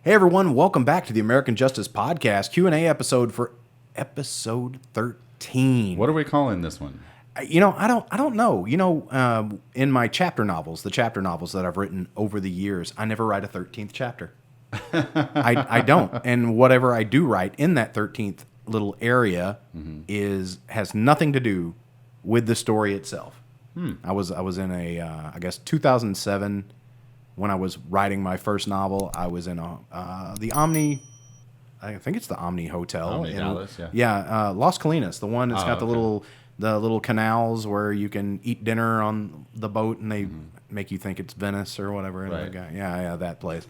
Hey everyone, welcome back to the American Justice Podcast Q&A episode for episode 13. What are we calling this one? I don't know. In my chapter novels, the chapter novels that I've written over the years, I never write a 13th chapter. I don't. And whatever I do write in that 13th little area has nothing to do with the story itself. I was in I guess 2007 when I was writing my first novel. I was in the Omni. I think it's the Omni Hotel Omni in Dallas, yeah. Yeah, Las Colinas, the one that's got okay. the little canals where you can eat dinner on the boat and they make you think it's Venice or whatever. And Right. yeah, that place.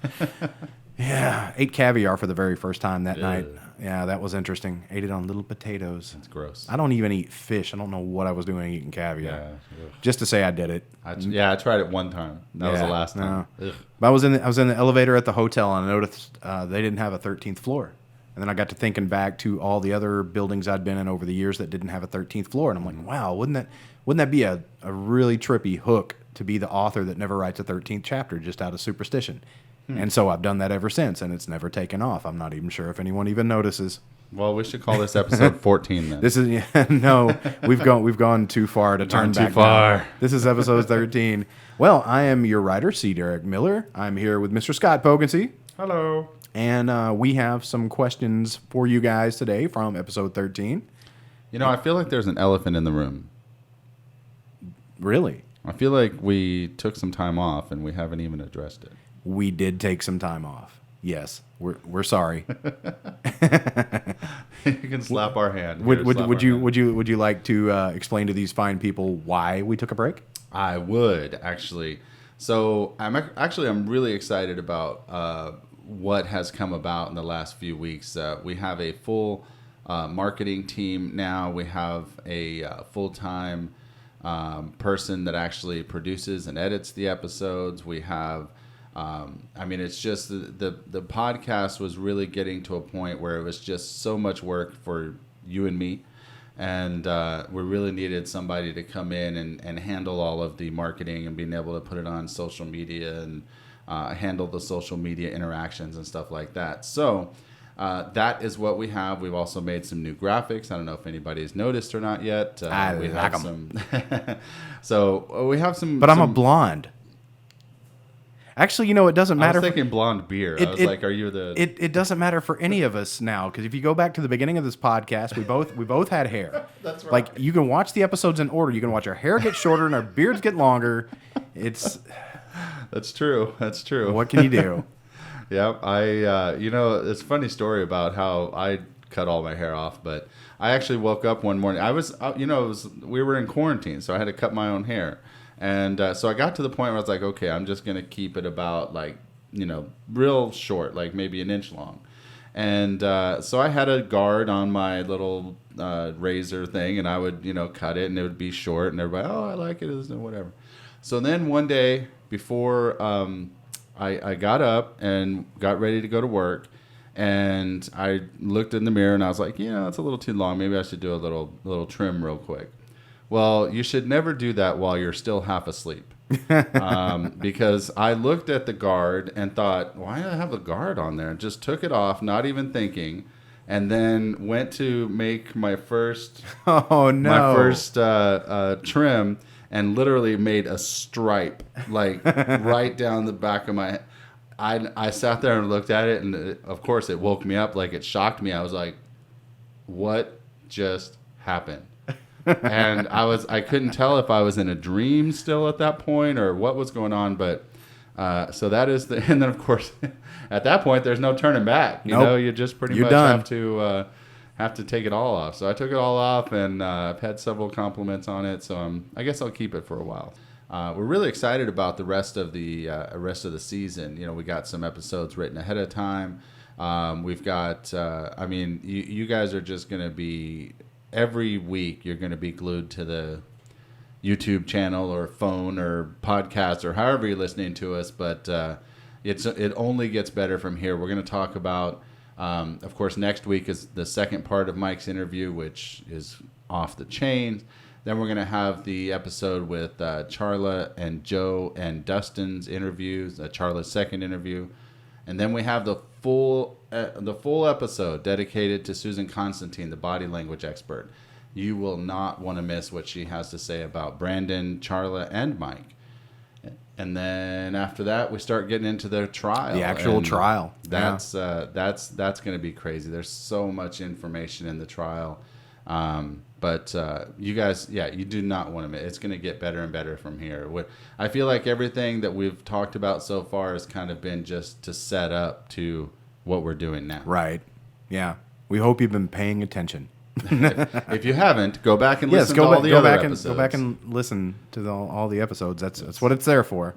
Yeah, ate caviar for the very first time that night. Yeah, that was interesting. Ate it on little potatoes. It's gross. I don't even eat fish. I don't know what I was doing eating caviar. Yeah. Ugh. Just to say I did it. I tried it one time. That was the last time. No. But I was in the elevator at the hotel and I noticed they didn't have a 13th floor. And then I got to thinking back to all the other buildings I'd been in over the years that didn't have a 13th floor, and I'm like, wow, wouldn't that be a really trippy hook to be the author that never writes a 13th chapter just out of superstition? And so I've done that ever since, and it's never taken off. I'm not even sure if anyone even notices. Well, we should call this episode 14 then. This is no, we've gone too far to turn back. Too far. Now. This is episode 13. Well, I am your writer, C. Derick Miller. I'm here with Mr. Scott Pogensy. Hello. And we have some questions for you guys today from episode 13. You know, I feel like there's an elephant in the room. Really? I feel like we took some time off and we haven't even addressed it. We did take some time off. Yes, we're sorry. You can slap our hand. Would you like to explain to these fine people why we took a break? I would actually. So I'm really excited about what has come about in the last few weeks. We have a full marketing team now. We have a full-time person that actually produces and edits the episodes. We have, it's just the podcast was really getting to a point where it was just so much work for you and me. And we really needed somebody to come in and handle all of the marketing and being able to put it on social media and handle the social media interactions and stuff like that. So that is what we have. We've also made some new graphics. I don't know if anybody's noticed or not yet. We like them. So we have some. But I'm a blonde. Actually, it doesn't matter. I was thinking blonde beer. I was like, are you the... It doesn't matter for any of us now, because if you go back to the beginning of this podcast, we both had hair. That's right. Like, you can watch the episodes in order. You can watch our hair get shorter and our beards get longer. It's... That's true. That's true. What can you do? Yeah, it's a funny story about how I cut all my hair off, but I actually woke up one morning. We were in quarantine, so I had to cut my own hair. And so I got to the point where I was like, okay, I'm just going to keep it about real short, like maybe an inch long. And so I had a guard on my little razor thing, and I would, cut it, and it would be short, and everybody, oh, I like it, whatever. So then one day before I got up and got ready to go to work, and I looked in the mirror, and I was like, it's a little too long. Maybe I should do a little trim real quick. Well, you should never do that while you're still half asleep. Because I looked at the guard and thought, why do I have a guard on there? And just took it off, not even thinking, and then went to make my first trim, and literally made a stripe, like right down the back of my head. I sat there and looked at it, and of course it woke me up, like it shocked me. I was like, what just happened? And I couldn't tell if I was in a dream still at that point or what was going on, but so that is and then of course at that point there's no turning back. You just pretty much have to take it all off. So I took it all off, and I've had several compliments on it, so I guess I'll keep it for a while. We're really excited about the rest of the season. We got some episodes written ahead of time. We've got you guys are just going to be... Every week, you're going to be glued to the YouTube channel or phone or podcast or however you're listening to us. But it only gets better from here. We're going to talk about, of course, next week is the second part of Mike's interview, which is off the chain. Then we're going to have the episode with Charla and Joe and Dustin's interviews, Charla's second interview. And then we have the full episode dedicated to Susan Constantine, the body language expert. You will not want to miss what she has to say about Brandon, Charla, and Mike. And then after that, we start getting into the trial. The actual trial. That's going to be crazy. There's so much information in the trial. But you guys, you do not want to miss. It's going to get better and better from here. I feel like everything that we've talked about so far has kind of been just to set up to what we're doing now. Right. Yeah. We hope you've been paying attention. If you haven't, go back and listen to all the other episodes. Go back and listen to all the episodes. That's what it's there for.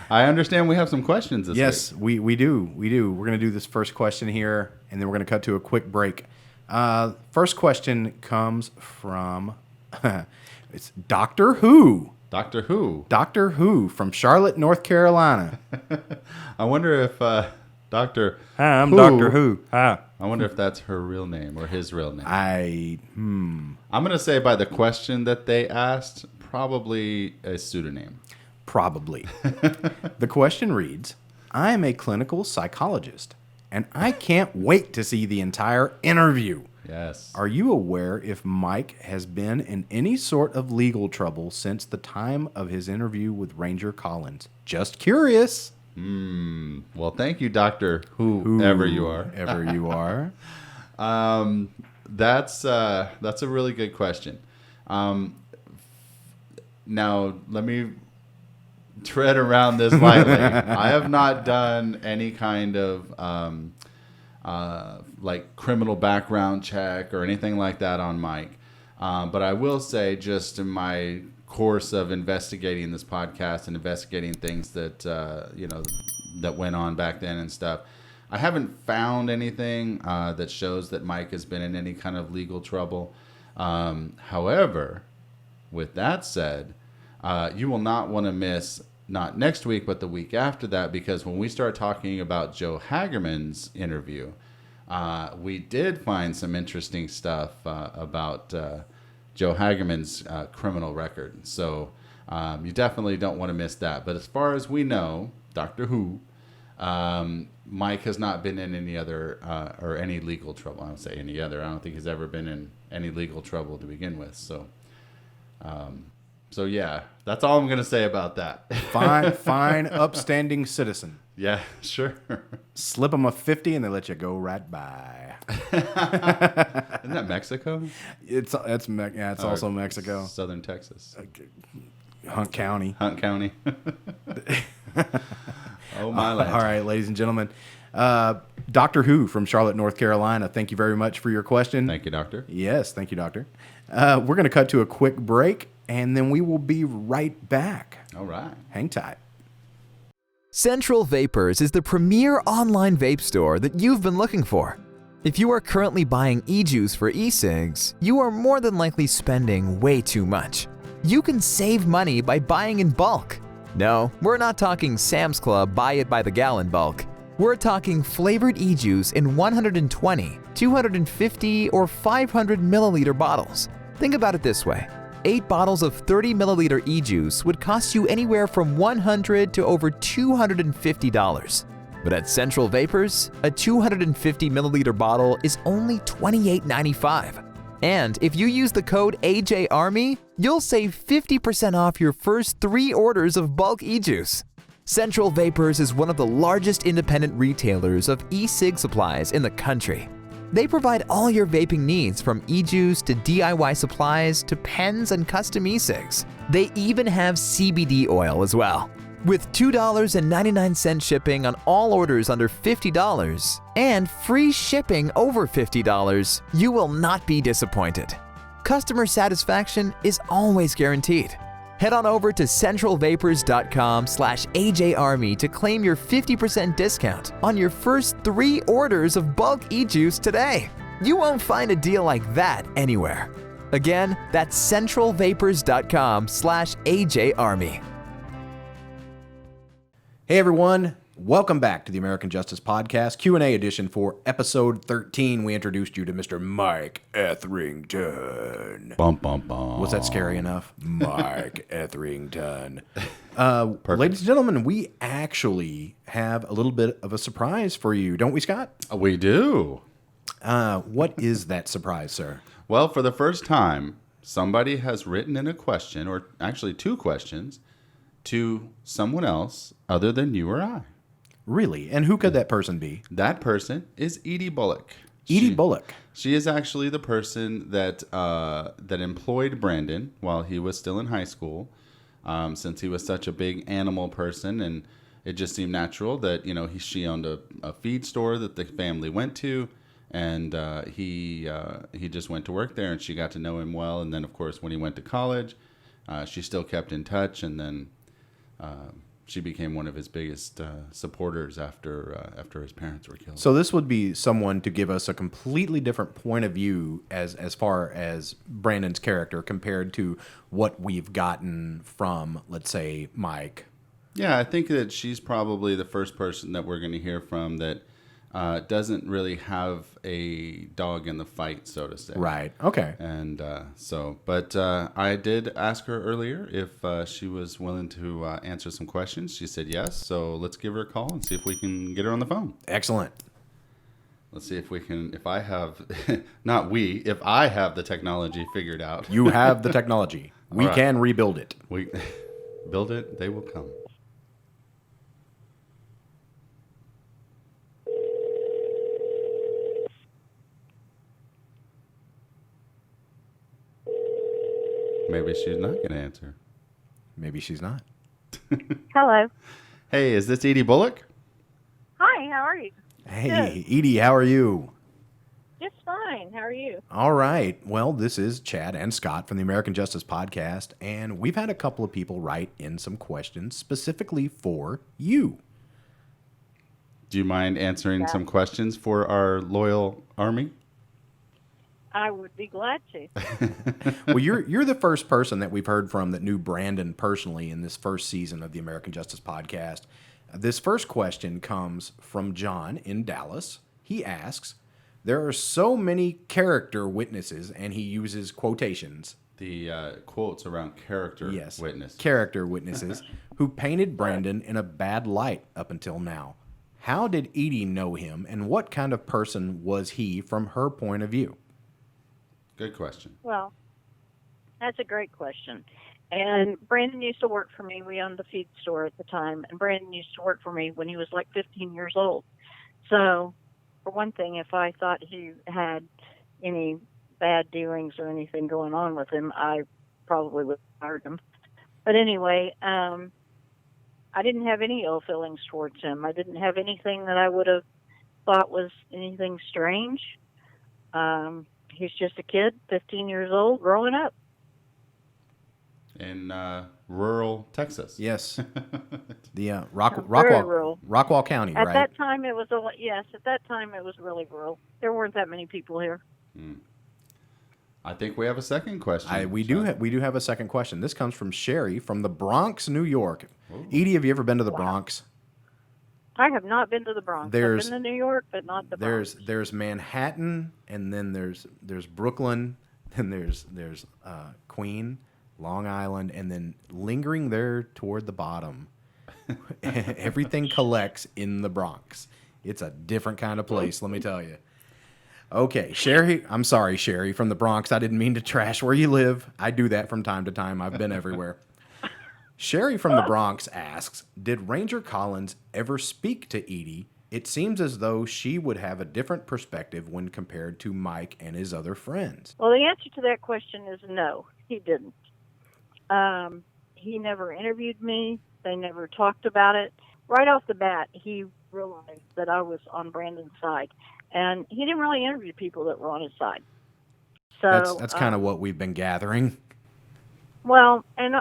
I understand we have some questions this week. Yes, we do. We do. We're going to do this first question here, and then we're going to cut to a quick break. First question comes from it's Doctor Who. Doctor Who. Doctor Who from Charlotte, North Carolina. I wonder if Doctor Hi, I'm Doctor Who. Hi. I wonder if that's her real name or his real name. I'm going to say by the question that they asked, probably a pseudonym. Probably. The question reads, I am a clinical psychologist, and I can't wait to see the entire interview. Yes. Are you aware if Mike has been in any sort of legal trouble since the time of his interview with Ranger Collins? Just curious. Well, thank you, Doctor Whoever you are. Ever you are. That's a really good question. Now, let me tread around this lightly. I have not done any kind of like criminal background check or anything like that on Mike. But I will say, just in my course of investigating this podcast and investigating things that that went on back then and stuff, I haven't found anything that shows that Mike has been in any kind of legal trouble. However, with that said, you will not want to miss not next week but the week after that, because when we start talking about Joe Hagerman's interview, we did find some interesting stuff about Joe Hagerman's criminal record. So you definitely don't want to miss that. But as far as we know, Doctor Who, Mike has not been in any other or any legal trouble. I don't say any other. I don't think he's ever been in any legal trouble to begin with. So yeah, that's all I'm going to say about that. Fine, upstanding citizen. Yeah, sure. Slip them a 50 and they let you go right by. Isn't that Mexico? It's also Mexico. Southern Texas. Hunt County. Oh, my land. All right, ladies and gentlemen. Doctor Who from Charlotte, North Carolina. Thank you very much for your question. Thank you, Doctor. Yes, thank you, Doctor. We're going to cut to a quick break, and then we will be right back. All right. Hang tight. Central Vapors is the premier online vape store that you've been looking for. If you are currently buying e-juice for e-cigs, you are more than likely spending way too much. You can save money by buying in bulk. No, we're not talking Sam's Club buy it by the gallon bulk. We're talking flavored e-juice in 120, 250, or 500 milliliter bottles. Think about it this way. 8 bottles of 30 milliliter e-juice would cost you anywhere from $100 to over $250. But at Central Vapors, a 250 milliliter bottle is only $28.95. And if you use the code AJARMY, you'll save 50% off your first 3 orders of bulk e-juice. Central Vapors is one of the largest independent retailers of e-cig supplies in the country. They provide all your vaping needs, from e-juice to DIY supplies to pens and custom e-cigs. They even have CBD oil as well. With $2.99 shipping on all orders under $50 and free shipping over $50, you will not be disappointed. Customer satisfaction is always guaranteed. Head on over to centralvapors.com/AJARMY to claim your 50% discount on your first 3 orders of bulk e-juice today. You won't find a deal like that anywhere. Again, that's centralvapors.com/AJARMY. Hey everyone, Welcome back to the American Justice Podcast, Q&A edition for episode 13. We introduced you to Mr. Mike Etherington. Bum, bum, bum. Was that scary enough? Mike Etherington. Ladies and gentlemen, we actually have a little bit of a surprise for you, don't we, Scott? We do. What is that surprise, sir? Well, for the first time, somebody has written in a question, or actually two questions, to someone else other than you or I. Really? And who could that person be? That person is Edie Bullock. Edie Bullock. She is actually the person that that employed Brandon while he was still in high school, since he was such a big animal person, and it just seemed natural that she owned a feed store that the family went to, and he just went to work there, and she got to know him well. And then, of course, when he went to college, she still kept in touch, and then she became one of his biggest supporters after his parents were killed. So this would be someone to give us a completely different point of view as far as Brandon's character compared to what we've gotten from, let's say, Mike. Yeah, I think that she's probably the first person that we're going to hear from that doesn't really have a dog in the fight, so to say. Right. Okay. And but I did ask her earlier if she was willing to answer some questions. She said yes. So let's give her a call and see if we can get her on the phone. Excellent. Let's see if we can, if I have, if I have the technology figured out. You have the technology. We right. can rebuild it. We build it, they will come. Maybe she's not going to answer. Maybe she's not. Hello. Hey, is this Edie Bullock? Hi, how are you? Hey, Edie, how are you? Just fine. How are you? All right. Well, this is Chad and Scott from the American Justice Podcast, and we've had a couple of people write in some questions specifically for you. Do you mind answering some questions for our loyal army? I would be glad to. Well, you're the first person that we've heard from that knew Brandon personally in this first season of the American Justice Podcast. This first question comes from John in Dallas. He asks, there are so many character witnesses, and he uses quotations. The quotes around character witness. Character witnesses who painted Brandon in a bad light up until now. How did Edie know him, and what kind of person was he from her point of view? Good question. Well, that's a great question. And Brandon used to work for me. We owned the feed store at the time. And Brandon used to work for me when he was like 15 years old. So, for one thing, if I thought he had any bad dealings or anything going on with him, I probably would have fired him. But anyway, I didn't have any ill feelings towards him. I didn't have anything that I would have thought was anything strange. He's just a kid, 15 years old, growing up. In rural Texas. Yes. The Very Rockwall, rural. Rockwall County, At right? that time, it was at that time it was really rural. There weren't that many people here. I think we have a second question. We do have a second question. This comes from Sherry from the Bronx, New York. Ooh. Edie, have you ever been to the Bronx? I have not been to the Bronx. I've been to New York, but not the Bronx. There's Manhattan, and then there's Brooklyn, then there's Queen, Long Island, and then lingering there toward the bottom, everything collects in the Bronx. It's a different kind of place, let me tell you. Okay, Sherry, I'm sorry, Sherry from the Bronx. I didn't mean to trash where you live. I do that from time to time. I've been everywhere. Sherry from the Bronx asks, did Ranger Collins ever speak to Edie? It seems as though she would have a different perspective when compared to Mike and his other friends. Well, the answer to that question is no, he didn't. He never interviewed me. They never talked about it. Right off the bat, he realized that I was on Brandon's side. And he didn't really interview people that were on his side. So that's kind of what we've been gathering. Well, and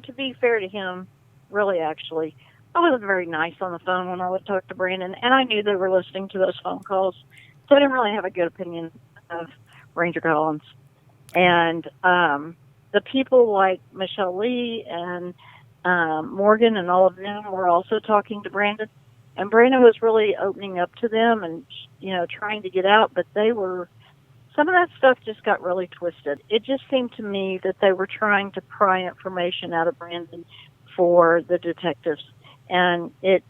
to be fair to him, really, actually, I wasn't very nice on the phone when I would talk to Brandon, and I knew they were listening to those phone calls, so I didn't really have a good opinion of Ranger Collins. And the people like Michelle Lee and Morgan and all of them were also talking to Brandon, And Brandon was really opening up to them and, trying to get out, but some of that stuff just got really twisted. It just seemed to me that they were trying to pry information out of Brandon for the detectives, and it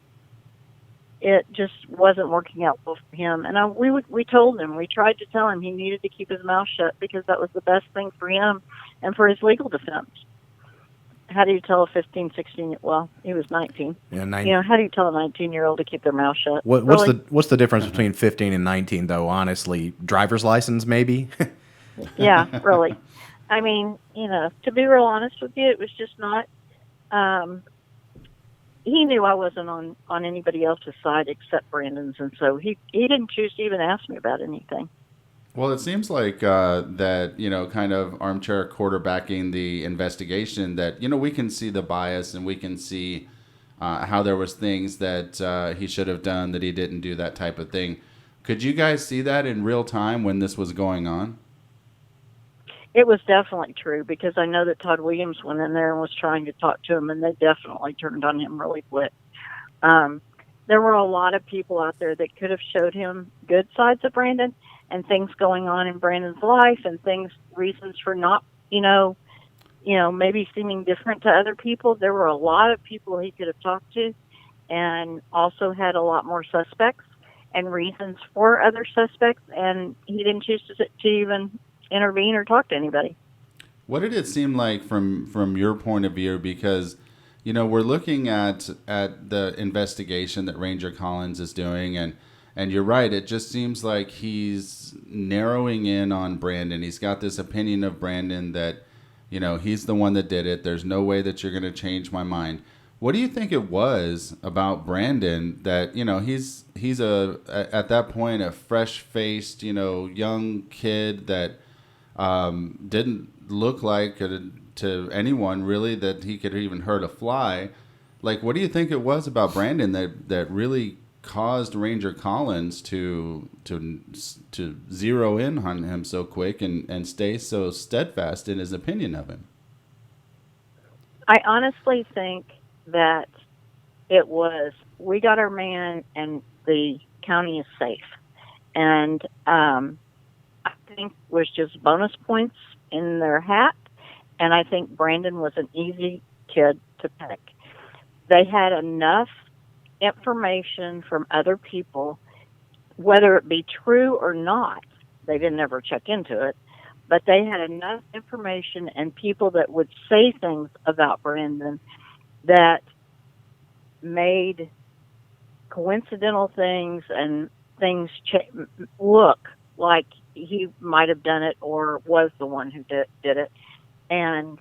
just wasn't working out well for him. And we told him, we tried to tell him he needed to keep his mouth shut because that was the best thing for him and for his legal defense. How do you tell a 15, 16, well, he was 19. Yeah, how do you tell a 19-year-old to keep their mouth shut? What's the difference between 15 and 19, though, honestly? Driver's license, maybe? Yeah, really. I mean, to be real honest with you, it was just not, he knew I wasn't on anybody else's side except Brandon's, and so he didn't choose to even ask me about anything. Well, it seems like that, kind of armchair quarterbacking the investigation, that, we can see the bias and we can see how there was things that he should have done that he didn't do, that type of thing. Could you guys see that in real time when this was going on? It was definitely true, because I know that Todd Williams went in there and was trying to talk to him, and they definitely turned on him really quick. There were a lot of people out there that could have showed him good sides of Brandon and things going on in Brandon's life and reasons for not, maybe seeming different to other people. There were a lot of people he could have talked to, and also had a lot more suspects and reasons for other suspects, and he didn't choose to even intervene or talk to anybody. What did it seem like from your point of view? Because, we're looking at the investigation that Ranger Collins is doing, and you're right, it just seems like he's narrowing in on Brandon. He's got this opinion of Brandon that, he's the one that did it. There's no way that you're going to change my mind. What do you think it was about Brandon that, he's at that point a fresh-faced, young kid that didn't look like to anyone really that he could even hurt a fly. Like, what do you think it was about Brandon that really caused Ranger Collins to zero in on him so quick and stay so steadfast in his opinion of him? I honestly think that it was, we got our man and the county is safe. And I think was just bonus points in their hat. And I think Brandon was an easy kid to pick. They had enough information from other people, whether it be true or not. They didn't ever check into it, but they had enough information and people that would say things about Brandon that made coincidental things and things look like he might have done it or was the one who did it. And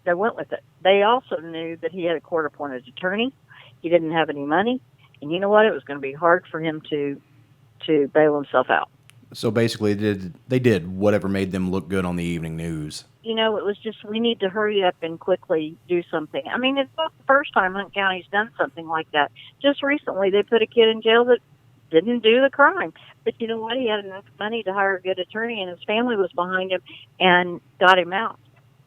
they went with it. They also knew that he had a court-appointed attorney. He didn't have any money. And you know what? It was going to be hard for him to bail himself out. So basically, they did whatever made them look good on the evening news. It was just, we need to hurry up and quickly do something. I mean, it's not the first time Hunt County's done something like that. Just recently, they put a kid in jail that didn't do the crime. But you know what? He had enough money to hire a good attorney, and his family was behind him and got him out.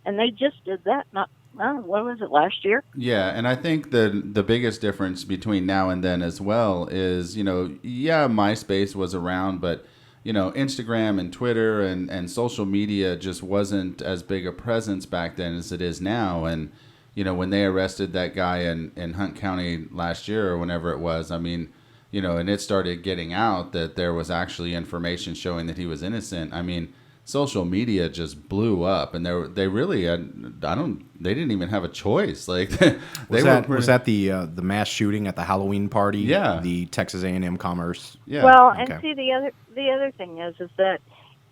And they just did that, what was it, last year? Yeah, and I think the biggest difference between now and then as well is, MySpace was around, but, Instagram and Twitter and social media just wasn't as big a presence back then as it is now. And, when they arrested that guy in Hunt County last year or whenever it was, I mean, and it started getting out that there was actually information showing that he was innocent. I mean, social media just blew up, and they really they didn't even have a choice. Like, was that the mass shooting at the Halloween party? Yeah, the Texas A&M Commerce. Yeah. Well, okay. And see, the other thing is that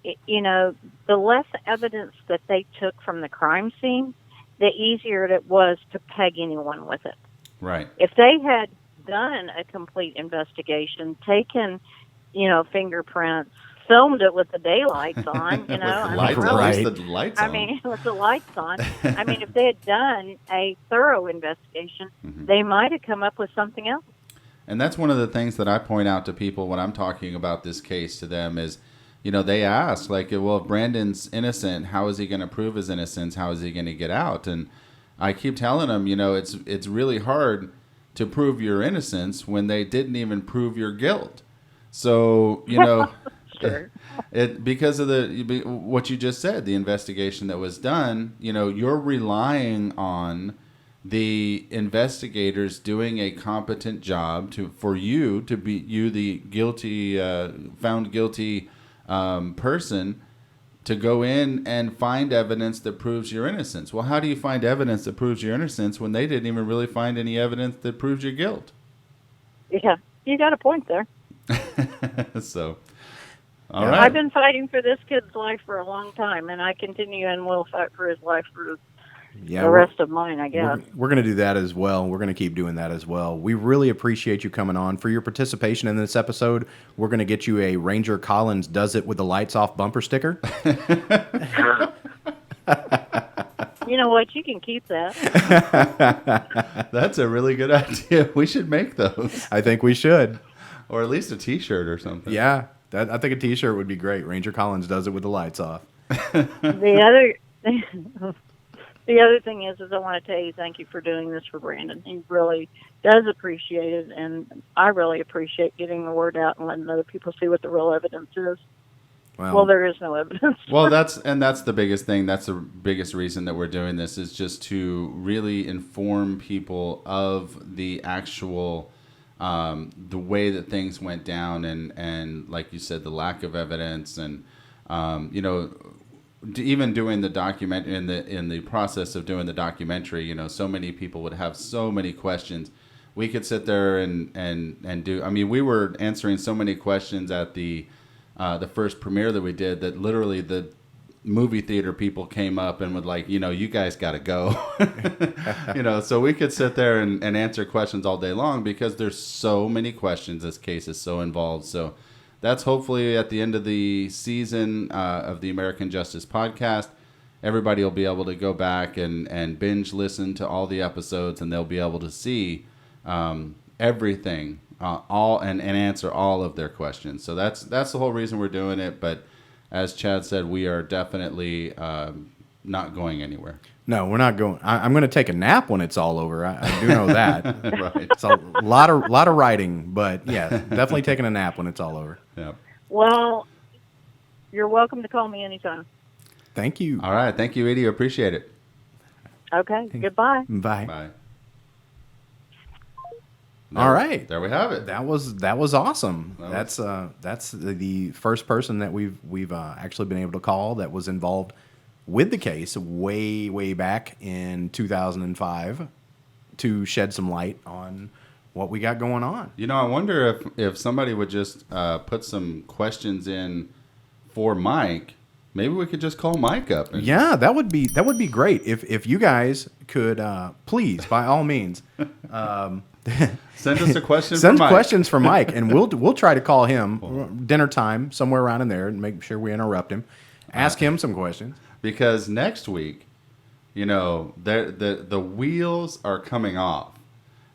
the less evidence that they took from the crime scene, the easier it was to peg anyone with it. Right. If they had done a complete investigation, taken, fingerprints, filmed it with the daylights on, with the lights on. I mean, with the lights on. I mean, if they had done a thorough investigation, they might have come up with something else. And that's one of the things that I point out to people when I'm talking about this case to them is, they ask, like, well, if Brandon's innocent, how is he going to prove his innocence? How is he going to get out? And I keep telling them, it's really hard to prove your innocence when they didn't even prove your guilt. So, Sure. because of what you just said, the investigation that was done, you're relying on the investigators doing a competent job for you to be the guilty, found guilty person, to go in and find evidence that proves your innocence. Well, how do you find evidence that proves your innocence when they didn't even really find any evidence that proves your guilt? Yeah, you got a point there. So, all right. I've been fighting for this kid's life for a long time, and I continue and will fight for his life for the rest of mine, I guess. We're going to do that as well. We're going to keep doing that as well. We really appreciate you coming on. For your participation in this episode, we're going to get you a Ranger Collins Does It With the Lights Off bumper sticker. You know what? You can keep that. That's a really good idea. We should make those. I think we should. Or at least a T-shirt or something. Yeah, I think a T-shirt would be great. Ranger Collins Does It With the Lights Off. The other thing is I want to tell you thank you for doing this for Brandon. He really does appreciate it, and I really appreciate getting the word out and letting other people see what the real evidence is. Well, there is no evidence. Well, that's the biggest thing. That's the biggest reason that we're doing this, is just to really inform people of the actual the way that things went down, and like you said, the lack of evidence, and even doing the document in the process of doing the documentary, so many people would have so many questions. We could sit there and do. I mean, we were answering so many questions at the first premiere that we did, that literally the movie theater people came up and would like, you guys got to go. So we could sit there and answer questions all day long, because there's so many questions. This case is so involved. So that's hopefully at the end of the season of the American Justice Podcast. Everybody will be able to go back and binge listen to all the episodes, and they'll be able to see everything, all and answer all of their questions. So that's the whole reason we're doing it. But as Chad said, we are definitely not going anywhere. No, we're not going. I'm going to take a nap when it's all over. I do know that. Right. It's a lot of writing, but yeah, definitely taking a nap when it's all over. Yeah. Well, you're welcome to call me anytime. Thank you. All right. Thank you, Edie. Appreciate it. Okay. Goodbye. Bye. Bye. All right. There we have it. That was awesome. That's the first person that we've actually been able to call that was involved with the case way back in 2005 to shed some light on what we got going on. I wonder if somebody would just put some questions in for Mike. Maybe we could just call Mike up. Yeah, that would be great. If you guys could please, by all means, send us a question. Send questions for Mike, and we'll try to call him dinner time somewhere around in there and make sure we interrupt him. Ask him some questions. Because next week, the wheels are coming off.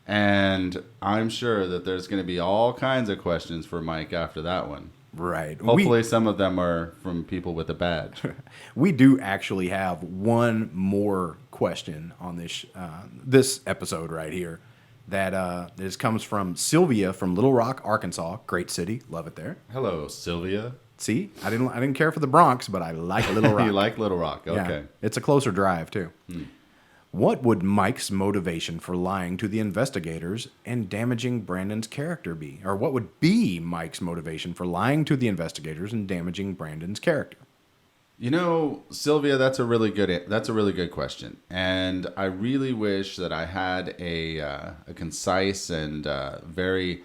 And I'm sure that there's going to be all kinds of questions for Mike after that one. Right. Hopefully some of them are from people with a badge. We do actually have one more question on this episode right here. That this comes from Sylvia from Little Rock, Arkansas. Great city. Love it there. Hello, Sylvia. See, I didn't care for the Bronx, but I like Little Rock. You like Little Rock. Okay. Yeah, it's a closer drive, too. What would Mike's motivation for lying to the investigators and damaging Brandon's character be? Or what would be Mike's motivation for lying to the investigators and damaging Brandon's character? Sylvia, that's a really good question. And I really wish that I had a concise and very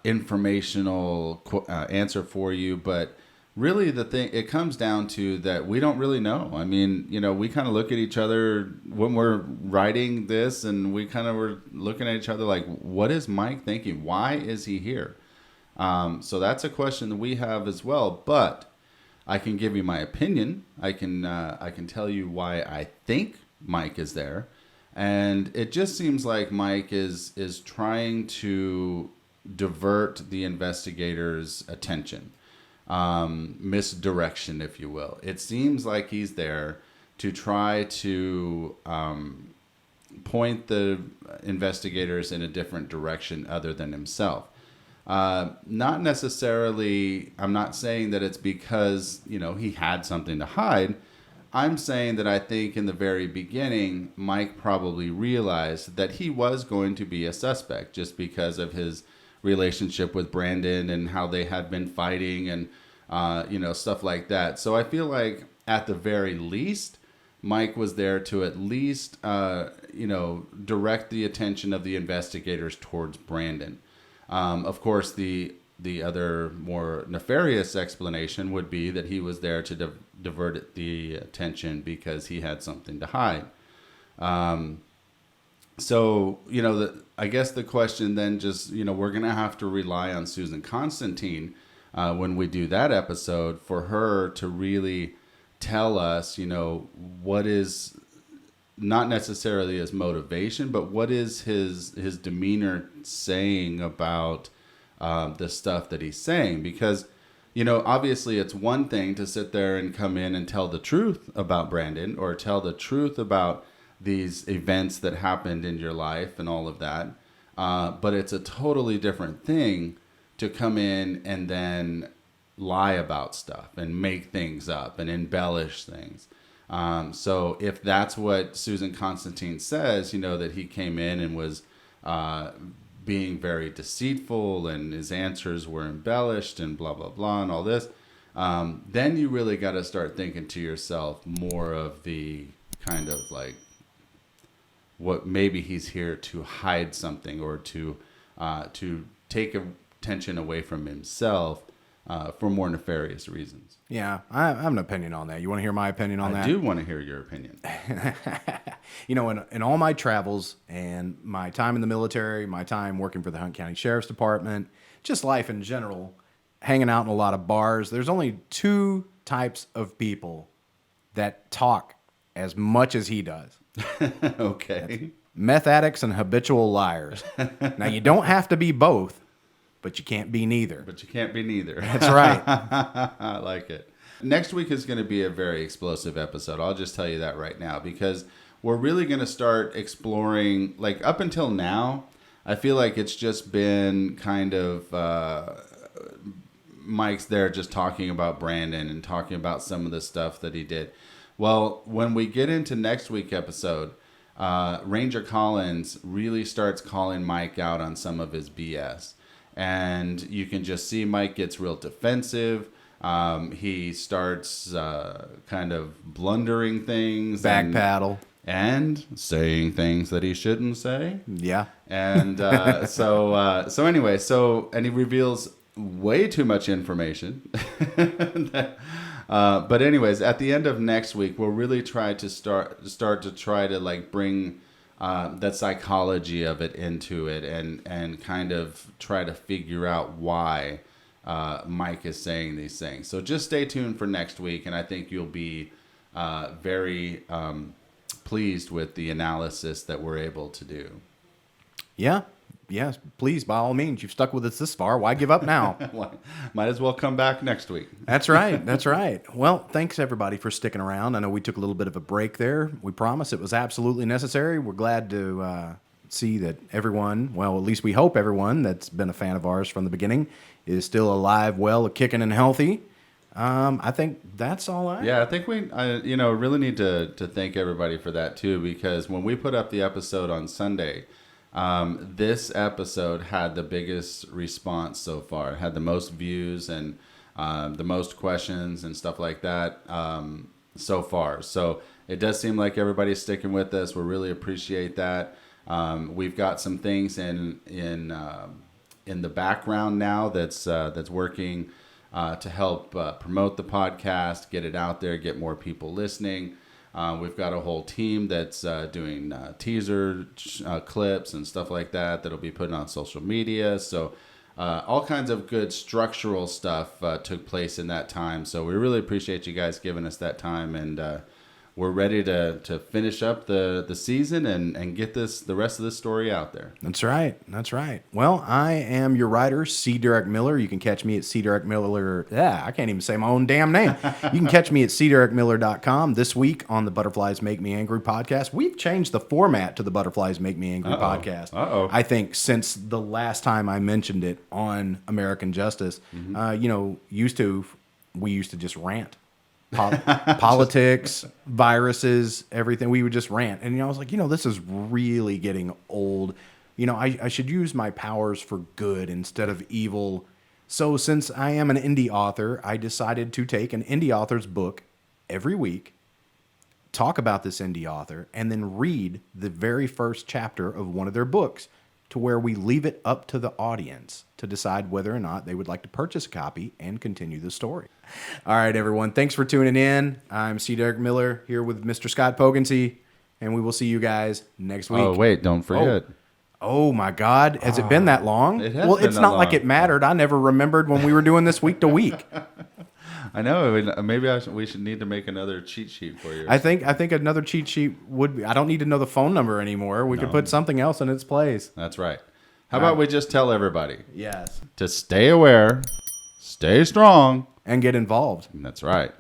informational answer for you, but really it comes down to that we don't really know. I mean, we kind of look at each other when we're writing this, and we kind of were looking at each other like, what is Mike thinking? Why is he here? So that's a question that we have as well, but I can give you my opinion. I can tell you why I think Mike is there. And it just seems like Mike is trying to divert the investigators' attention, misdirection, if you will. It seems like he's there to try to point the investigators in a different direction other than himself. Not necessarily, I'm not saying that it's because, he had something to hide. I'm saying that I think in the very beginning, Mike probably realized that he was going to be a suspect just because of his relationship with Brandon and how they had been fighting and, stuff like that. So I feel like at the very least, Mike was there to at least, direct the attention of the investigators towards Brandon. Of course, the other more nefarious explanation would be that he was there to divert the attention because he had something to hide. I guess the question then just, we're going to have to rely on Susan Constantine when we do that episode for her to really tell us, what is not necessarily his motivation, but what is his demeanor saying about the stuff that he's saying. Because, obviously it's one thing to sit there and come in and tell the truth about Brandon or tell the truth about these events that happened in your life and all of that. But it's a totally different thing to come in and then lie about stuff and make things up and embellish things. So if that's what Susan Constantine says, that he came in and was being very deceitful and his answers were embellished and blah, blah, blah, and all this, then you really got to start thinking to yourself more of the kind of like what maybe he's here to hide something or to take attention away from himself for more nefarious reasons. Yeah, I have an opinion on that. You want to hear my opinion on that? I do want to hear your opinion. In all my travels and my time in the military, my time working for the Hunt County Sheriff's Department, just life in general, hanging out in a lot of bars, there's only two types of that talk as much as he does. Okay. That's meth addicts and habitual liars. Now, you don't have to be both, but you can't be neither. That's right. I like it. Next week is going to be a very explosive episode. I'll just tell you that right now, because we're really going to start exploring, like up until now, I feel like it's just been kind of Mike's there just talking about Brandon and talking about some of the stuff that he did. Well, when we get into next week's episode, Ranger Collins really starts calling Mike out on some of his BS. And you can just see Mike gets real defensive. He starts kind of blundering things. Backpedal. And saying things that he shouldn't say. Yeah. And and he reveals way too much information. But anyways, at the end of next week, we'll really try to start to try to like bring that psychology of it into it and kind of try to figure out why Mike is saying these things. So just stay tuned for next week, and I think you'll be very pleased with the analysis that we're able to do. Yeah. Yes, please, by all means. You've stuck with us this far. Why give up now? Might as well come back next week. That's right. That's right. Well, thanks, everybody, for sticking around. I know we took a little bit of a break there. We promise it was absolutely necessary. We're glad to see that everyone, well, at least we hope everyone that's been a fan of ours from the beginning is still alive, well, kicking and healthy. I think that's all I... Yeah, I think we really need to thank everybody for that, too, because when we put up the episode on Sunday... this episode had the biggest response so far. It had the most views and the most questions and stuff like that so far. So it does seem like everybody's sticking with us. We really appreciate that. We've got some things in the background now that's working to help promote the podcast, get it out there, get more people listening. We've got a whole team that's doing teaser clips and stuff like that that'll be put on social media. So all kinds of good structural stuff took place in that time. So we really appreciate you guys giving us that time. And we're ready to finish up the season and get the rest of this story out there. That's right. That's right. Well, I am your writer, C. Derick Miller. You can catch me at C. Derick Miller. Yeah, I can't even say my own damn name. You can catch me at cderickmiller.com. This week on the Butterflies Make Me Angry podcast, we've changed the format to the Butterflies Make Me Angry podcast. I think since the last time I mentioned it on American Justice, we used to just rant. Politics, viruses, everything. We would just rant. And I was like, this is really getting old. I should use my powers for good instead of evil. So since I am an indie author, I decided to take an indie author's book every week, talk about this indie author, and then read the very first chapter of one of their books, to where we leave it up to the audience to decide whether or not they would like to purchase a copy and continue the story. All right, everyone. Thanks for tuning in. I'm C. Derick Miller here with Mr. Scott Pogensy, and we will see you guys next week. Oh, wait, don't forget. Oh my God. Has it been that long? It has well, been it's that not long. like it mattered. I never remembered when we were doing this week to week. I know. Maybe we should need to make another cheat sheet for you. I think another cheat sheet would be. I don't need to know the phone number anymore. We could put something else in its place. That's right. How about we just tell everybody Yes. to stay aware, stay strong, And get involved. That's right.